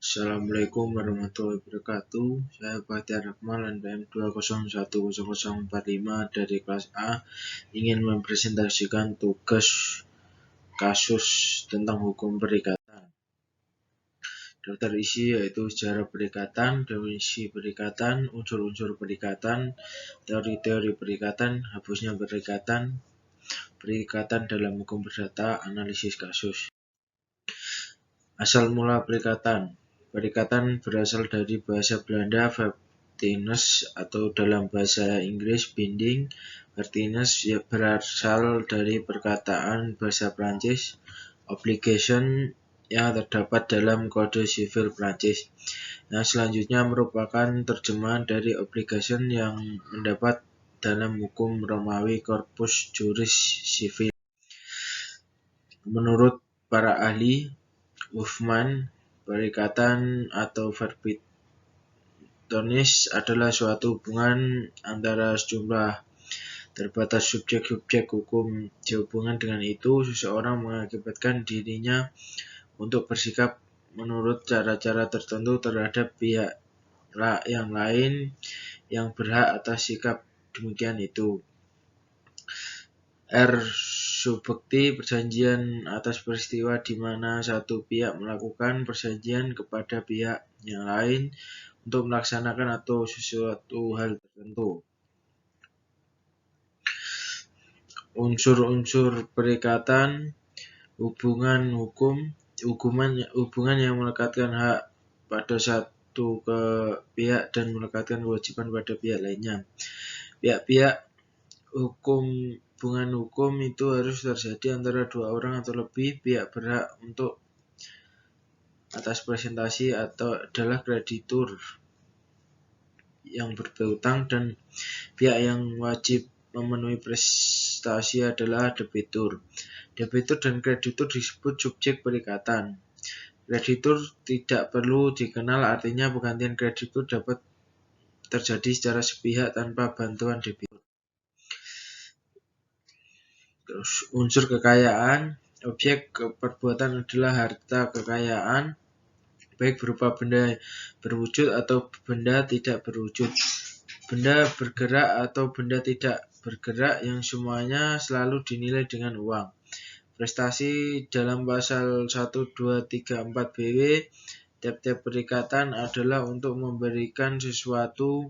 Assalamualaikum warahmatullahi wabarakatuh. Saya Bahtiar Akmal, NPM 2010045 dari kelas A, ingin mempresentasikan tugas kasus tentang hukum perikatan. Daftar isi yaitu sejarah perikatan, definisi perikatan, unsur-unsur perikatan, teori-teori perikatan, hapusnya perikatan, perikatan dalam hukum perdata, analisis kasus. Asal mula perikatan. Perikatan berasal dari bahasa Belanda verbintenis atau dalam bahasa Inggris binding. Verbintenis berasal dari perkataan bahasa Prancis obligation yang terdapat dalam Kode Sivil Prancis. Yang selanjutnya merupakan terjemahan dari obligation yang mendapat dalam hukum Romawi Corpus Juris Civil. Menurut para ahli Huffman, perikatan atau verbintenis adalah suatu hubungan antara sejumlah terbatas subjek-subjek hukum. Sehubungan dengan itu, seseorang mengakibatkan dirinya untuk bersikap menurut cara-cara tertentu terhadap pihak yang lain yang berhak atas sikap demikian itu. Subukti perjanjian atas peristiwa di mana satu pihak melakukan perjanjian kepada pihak yang lain untuk melaksanakan atau sesuatu hal tertentu. Unsur-unsur perikatan, hubungan hukum, hubungan yang melekatkan hak pada satu pihak dan melekatkan kewajiban pada pihak lainnya. Pihak-pihak hukum. Hubungan hukum itu harus terjadi antara dua orang atau lebih. Pihak berhak untuk atas presentasi atau adalah kreditur yang berpiutang dan pihak yang wajib memenuhi prestasi adalah debitur. Debitur dan kreditur disebut subjek perikatan. Kreditur tidak perlu dikenal, artinya pergantian kreditur dapat terjadi secara sepihak tanpa bantuan debitur. Terus unsur kekayaan, objek perbuatan adalah harta kekayaan, baik berupa benda berwujud atau benda tidak berwujud, benda bergerak atau benda tidak bergerak yang semuanya selalu dinilai dengan uang. Prestasi dalam pasal 1, 2, 3, 4 BW, tiap-tiap perikatan adalah untuk memberikan sesuatu,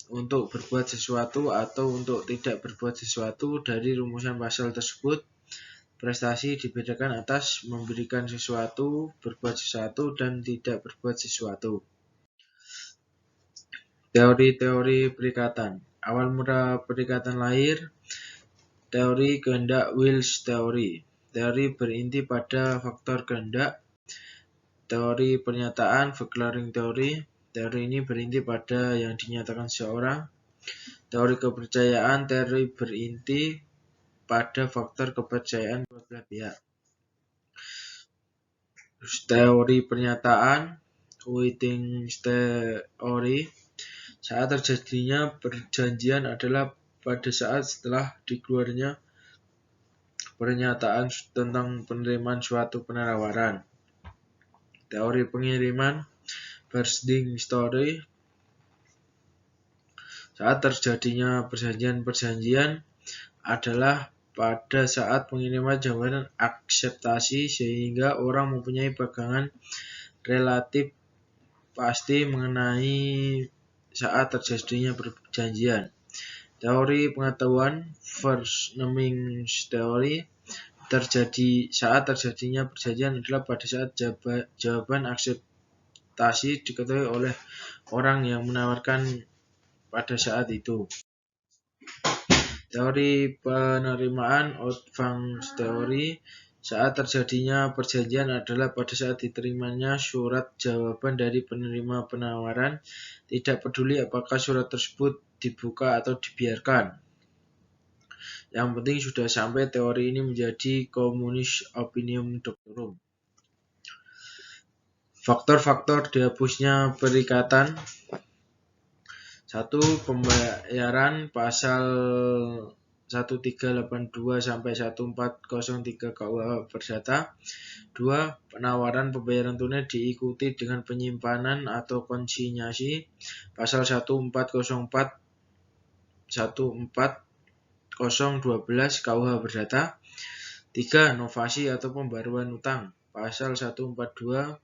untuk berbuat sesuatu atau untuk tidak berbuat sesuatu. Dari rumusan pasal tersebut, prestasi dibedakan atas memberikan sesuatu, berbuat sesuatu, dan tidak berbuat sesuatu. Teori-teori perikatan. Awal mula perikatan lahir. Teori kehendak Wills Theory. Teori berinti pada faktor kehendak. Teori pernyataan Verklaring Theory. Teori ini berinti pada yang dinyatakan seseorang. Teori kepercayaan. Teori berinti pada faktor kepercayaan kedua belah pihak. Teori pernyataan Whiting's Theory. Saat terjadinya perjanjian adalah pada saat setelah dikeluarnya pernyataan tentang penerimaan suatu penawaran. Teori pengiriman Bernstein Story. Saat terjadinya perjanjian adalah pada saat pengiriman jawaban akseptasi sehingga orang mempunyai pegangan relatif pasti mengenai saat terjadinya perjanjian. Teori pengetahuan Vernaming's Theory. Saat terjadinya perjanjian adalah pada saat jawaban akseptasi diketahui oleh orang yang menawarkan pada saat itu. Teori penerimaan Outfang's Theory. Saat terjadinya perjanjian adalah pada saat diterimanya surat jawaban dari penerima penawaran, tidak peduli apakah surat tersebut dibuka atau dibiarkan. Yang penting sudah sampai teori ini menjadi communis opinium doctorum. Faktor-faktor dihapusnya perikatan. 1. Pembayaran pasal 1382 sampai 1403 KUH Perdata. 2. Penawaran pembayaran tunai diikuti dengan penyimpanan atau konsinyasi. Pasal 1404 14012 KUH Perdata. 3. Novasi atau pembaruan utang. Pasal 1425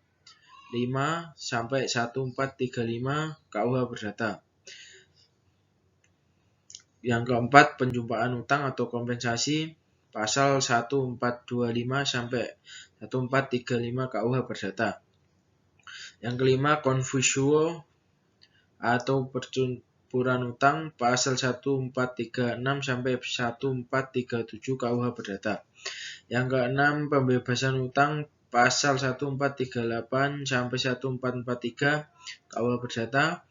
sampai 1435 KUH Perdata. Yang keempat, penjumpaan utang atau kompensasi. Pasal 1425 sampai 1435 KUH Perdata. Yang kelima, confusio atau percampuran utang. Pasal 1436 sampai 1437 KUH Perdata. Yang keenam, pembebasan utang. Pasal 1438 sampai 1443 KUH Perdata.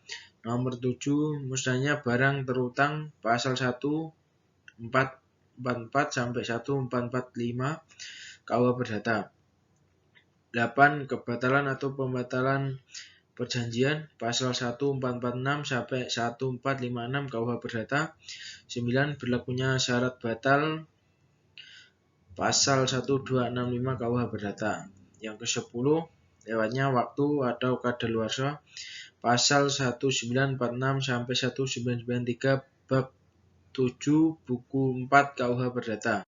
Nomor 7, musnahnya barang terutang. Pasal 1444 sampai 1445 KUH Perdata. 8. Kebatalan atau pembatalan perjanjian. Pasal 1446 sampai 1456 KUH Perdata. 9. Berlakunya syarat batal. Pasal 1265 KUH Perdata. Yang ke-10, lewatnya waktu atau kadaluarsa. Pasal 1946 sampai 1993 bab 7 buku 4 KUH Perdata.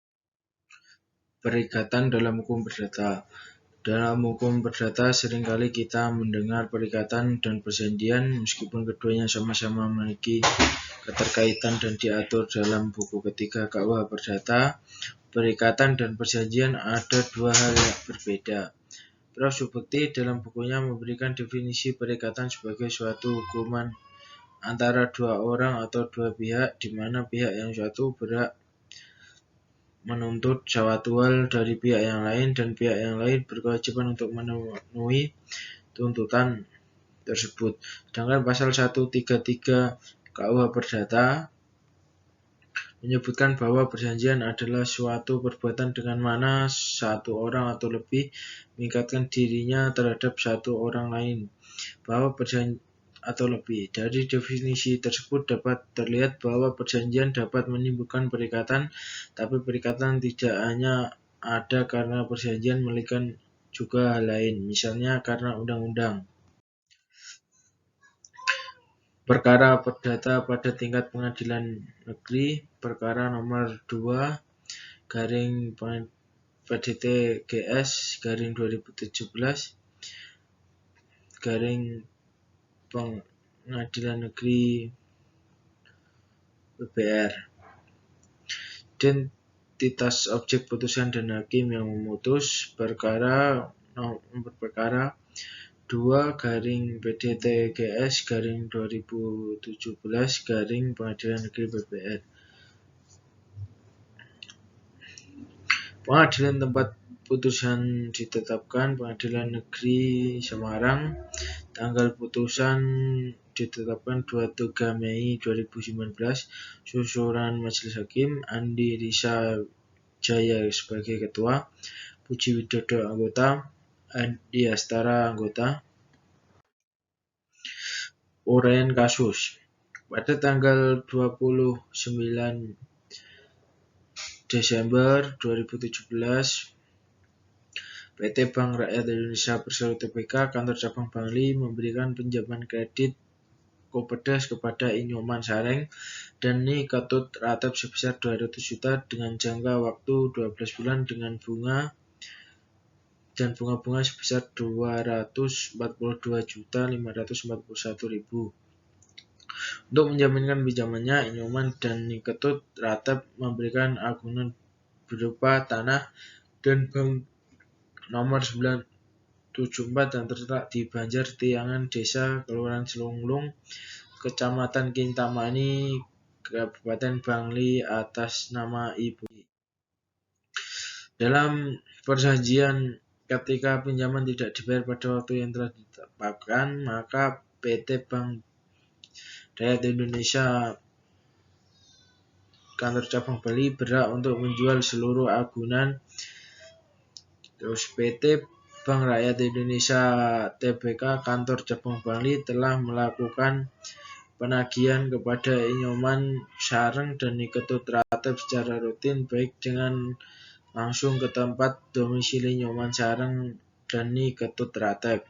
Perikatan dalam hukum perdata. Dalam hukum perdata seringkali kita mendengar perikatan dan perjanjian meskipun keduanya sama-sama memiliki keterkaitan dan diatur dalam buku ketiga KUH Perdata. Perikatan dan perjanjian ada dua hal yang berbeda. Prof. Subekti dalam bukunya memberikan definisi perikatan sebagai suatu hukuman antara dua orang atau dua pihak, di mana pihak yang satu berhak menuntut suatu hal dari pihak yang lain dan pihak yang lain berkewajiban untuk memenuhi tuntutan tersebut. Sedangkan pasal 133 KUH Perdata menyebutkan bahwa perjanjian adalah suatu perbuatan dengan mana satu orang atau lebih mengikatkan dirinya terhadap satu orang lain. Bahwa perjanjian atau lebih. Dari definisi tersebut dapat terlihat bahwa perjanjian dapat menimbulkan perikatan, tapi perikatan tidak hanya ada karena perjanjian, melainkan juga hal lain, misalnya karena undang-undang. Perkara perdata pada tingkat pengadilan negeri, perkara nomor 2 garing PDT GS garing 2017 garing pengadilan negeri PBR. Identitas objek putusan dan hakim yang memutus. Perkara nomor perkara 2 garing PDT GS garing 2017 garing pengadilan negeri PBR. Pengadilan tempat putusan ditetapkan Pengadilan Negeri Semarang. Tanggal putusan ditetapkan 23 Mei 2019. Susunan Majelis Hakim: Andi Risa Jaya sebagai ketua, Puji Widodo anggota, Andi Astara anggota. Uraian kasus. Pada tanggal 29 Desember 2017, PT Bank Rakyat Indonesia Persero Tbk Kantor Cabang Bangli memberikan pinjaman kredit Kopedas kepada Inyoman Sareng dan Ni Ketut Ratep sebesar 200 juta dengan jangka waktu 12 bulan dengan bunga sebesar 242.541.000. Untuk menjaminkan pinjamannya, Inyoman dan Ni Ketut Ratep memberikan agunan berupa tanah dan bank nomor 974 yang terletak di Banjar Tiangan Desa, Kelurahan Selunglung, Kecamatan Kintamani, Kabupaten Bangli atas nama Ibu. Dalam perjanjian, ketika pinjaman tidak dibayar pada waktu yang telah ditetapkan, maka PT Bank Rakyat Indonesia Kantor Cabang Bali berhak untuk menjual seluruh agunan. Terus PT Bank Rakyat Indonesia Tbk Kantor Cabang Bali telah melakukan penagihan kepada Inyoman Sareng dan Ketut Ratep secara rutin, baik dengan langsung ke tempat domisili Nyoman Sareng dan Ketut Ratep.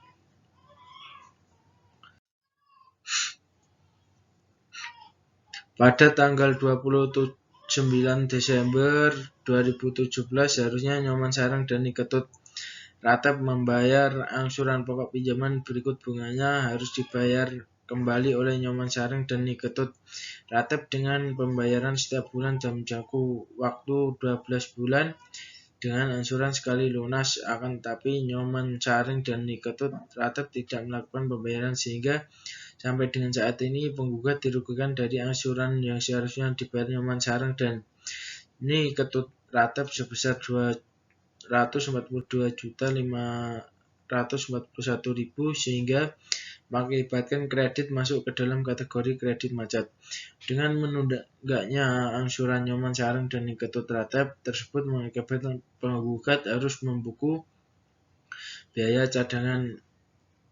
Pada tanggal 29 Desember 2017 seharusnya Nyoman Sareng dan Ketut Ratep membayar angsuran pokok pinjaman berikut. Bunganya harus dibayar kembali oleh Nyoman Sareng dan Ketut Ratep dengan pembayaran setiap bulan dalam jangka waktu 12 bulan dengan angsuran sekali lunas. Akan tetapi Nyoman Sareng dan Ketut Ratep tidak melakukan pembayaran sehingga sampai dengan saat ini penggugat dirugikan dari angsuran yang seharusnya dibayar Nyoman Sareng dan Ketut Ratep sebesar 242.541.000 sehingga mengakibatkan kredit masuk ke dalam kategori kredit macet. Dengan menunggaknya angsuran Nyoman Sareng dan Ketut Ratep tersebut mengakibatkan penggugat harus membuku biaya cadangan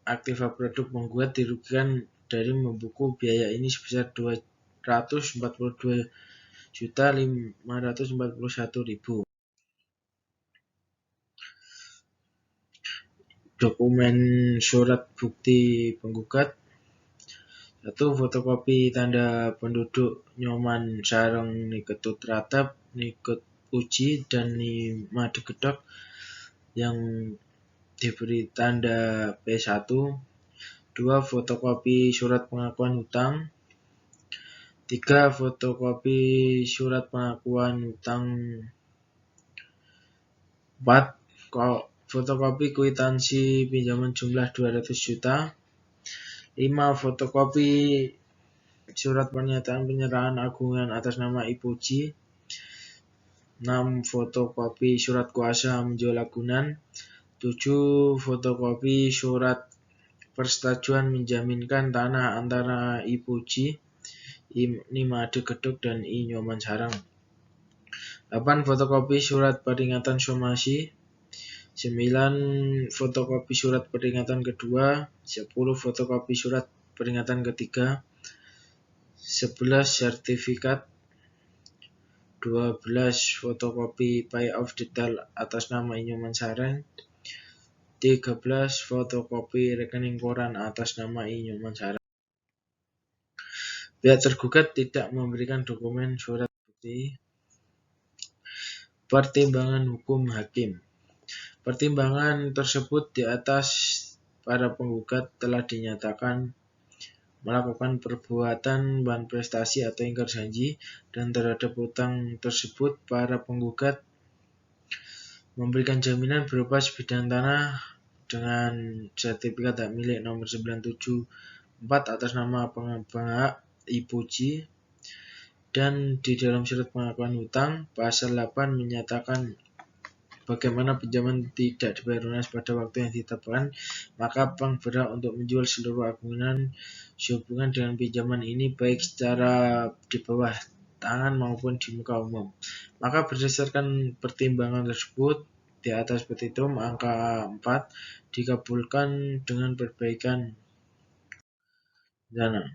aktiva produk. Penggugat dirugikan dari membuku biaya ini sebesar 242.541.000. Dokumen surat bukti penggugat: 1. Fotokopi tanda penduduk Nyoman Sareng Ketut Ratep, Ketut Puji, dan Madegedok yang diberi tanda P1. 2. Fotokopi surat pengakuan hutang. 3. Fotokopi surat pengakuan hutang. 4. Fotokopi kwitansi pinjaman jumlah 200 juta. 5. Fotokopi surat pernyataan penyerahan agungan atas nama Ibu Ji. 6. Fotokopi surat kuasa menjual agunan. 7. Fotokopi surat persetujuan menjaminkan tanah antara Ibu Ji, Madegedok, dan Nyoman Sareng. 8. Fotokopi surat peringatan somasi. 9. Fotokopi surat peringatan kedua. 10. Fotokopi surat peringatan ketiga. 11. Sertifikat. 12. Fotokopi payoff detail atas nama Nyoman Sareng. 13. Fotokopi rekening koran atas nama Nyoman Sareng. Pihak tergugat tidak memberikan dokumen surat bukti. Pertimbangan hukum hakim. Pertimbangan tersebut di atas, para penggugat telah dinyatakan melakukan perbuatan prestasi atau ingkar janji, dan terhadap hutang tersebut para penggugat memberikan jaminan berupa sebidang tanah dengan sertifikat hak milik nomor 974 atas nama penghak Ibu Ji, dan di dalam surat pengakuan hutang pasal 8 menyatakan bagaimana pinjaman tidak dibayar lunas pada waktu yang ditetapkan, maka bank berhak untuk menjual seluruh agunan sehubungan dengan pinjaman ini baik secara di bawah tangan maupun di muka umum. Maka berdasarkan pertimbangan tersebut di atas petitum angka 4 dikabulkan dengan perbaikan dana.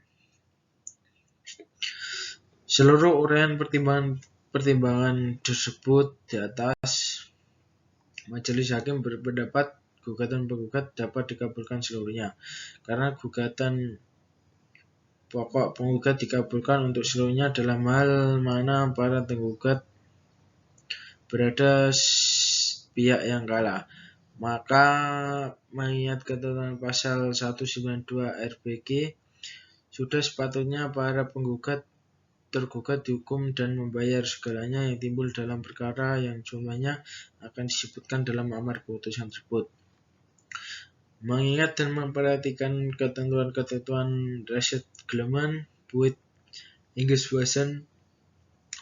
Seluruh uraian pertimbangan tersebut di atas, majelis hakim berpendapat gugatan penggugat dapat dikabulkan seluruhnya karena gugatan pokok penggugat dikabulkan untuk seluruhnya dalam hal mana para penggugat berada pihak yang kalah. Maka mengingat ketentuan pasal 192 RBG, sudah sepatutnya para tergugat dihukum dan membayar segalanya yang timbul dalam perkara yang jumlahnya akan disebutkan dalam amar keputusan tersebut. Mengingat dan memperhatikan ketentuan-ketentuan Resetglement Buit Ingeswasen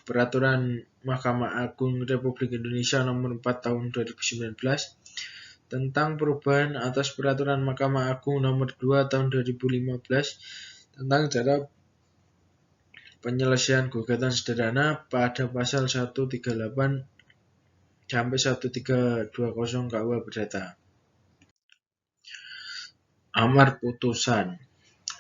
Peraturan Mahkamah Agung Republik Indonesia Nomor 4 Tahun 2019 tentang perubahan atas Peraturan Mahkamah Agung Nomor 2 Tahun 2015 tentang cara penyelesaian gugatan sederhana pada pasal 138 sampai 1320 KUH Perdata. Amar putusan.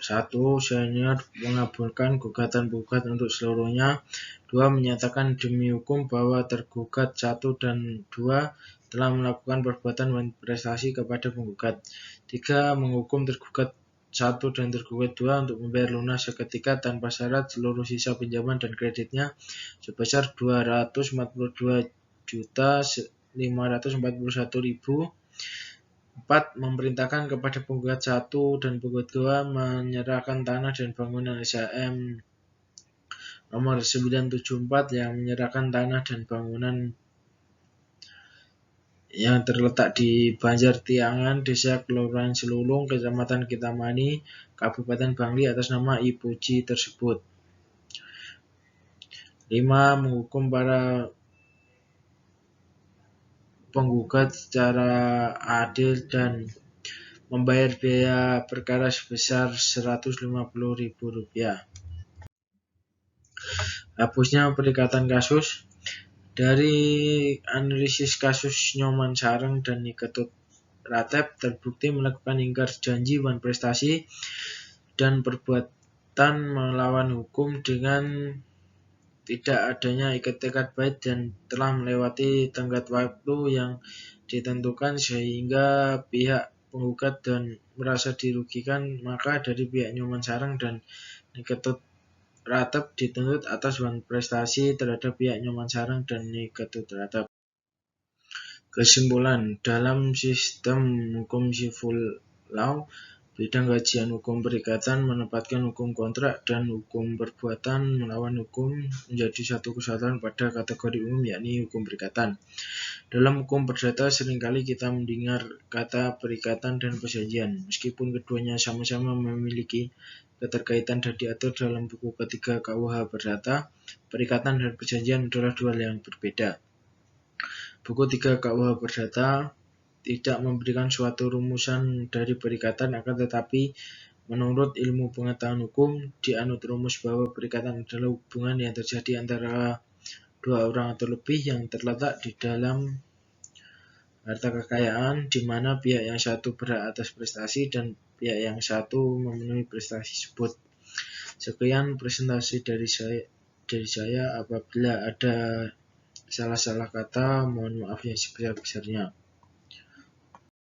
1. Senior mengabulkan gugatan penggugat untuk seluruhnya. 2. Menyatakan demi hukum bahwa tergugat 1 dan 2 telah melakukan perbuatan prestasi kepada penggugat. 3. Menghukum tergugat 1 dan tergugat 2 untuk membayar lunas seketika tanpa syarat seluruh sisa pinjaman dan kreditnya sebesar 242.541.000. 4. Memerintahkan kepada penggugat 1 dan penggugat 2 menyerahkan tanah dan bangunan SHM nomor 974 yang menyerahkan tanah dan bangunan yang terletak di Banjar Tiangan, Desa Kelurahan Selulung, Kecamatan Kintamani, Kabupaten Bangli atas nama Ibu Ji tersebut. 5. Menghukum para penggugat secara adil dan membayar biaya perkara sebesar Rp150.000. Hapusnya perikatan kasus. Dari analisis kasus Nyoman Sareng dan Ketut Ratep terbukti melakukan ingkar janji wan prestasi dan perbuatan melawan hukum dengan tidak adanya ikat baik dan telah melewati tenggat waktu yang ditentukan sehingga pihak penggugat dan merasa dirugikan, maka dari pihak Nyoman Sareng dan Ketut Ratep dituntut atas wan prestasi terhadap pihak Nyoman Sareng dan Ketut Ratep. Kesimpulan, dalam sistem hukum civil law, bidang kajian hukum perikatan menempatkan hukum kontrak dan hukum perbuatan melawan hukum menjadi satu kesatuan pada kategori umum, yakni hukum perikatan. Dalam hukum perdata seringkali kita mendengar kata perikatan dan perjanjian. Meskipun keduanya sama-sama memiliki keterkaitan dan diatur dalam buku ketiga KUH Perdata, perikatan dan perjanjian adalah dua hal yang berbeda. Buku 3 KUH Perdata tidak memberikan suatu rumusan dari perikatan, akan tetapi menurut ilmu pengetahuan hukum, dianut rumus bahwa perikatan adalah hubungan yang terjadi antara dua orang atau lebih yang terletak di dalam harta kekayaan, di mana pihak yang satu berhak atas prestasi dan pihak yang satu memenuhi prestasi tersebut. Sekian presentasi dari saya. Apabila ada salah-salah kata, mohon maaf yang sebesar-besarnya.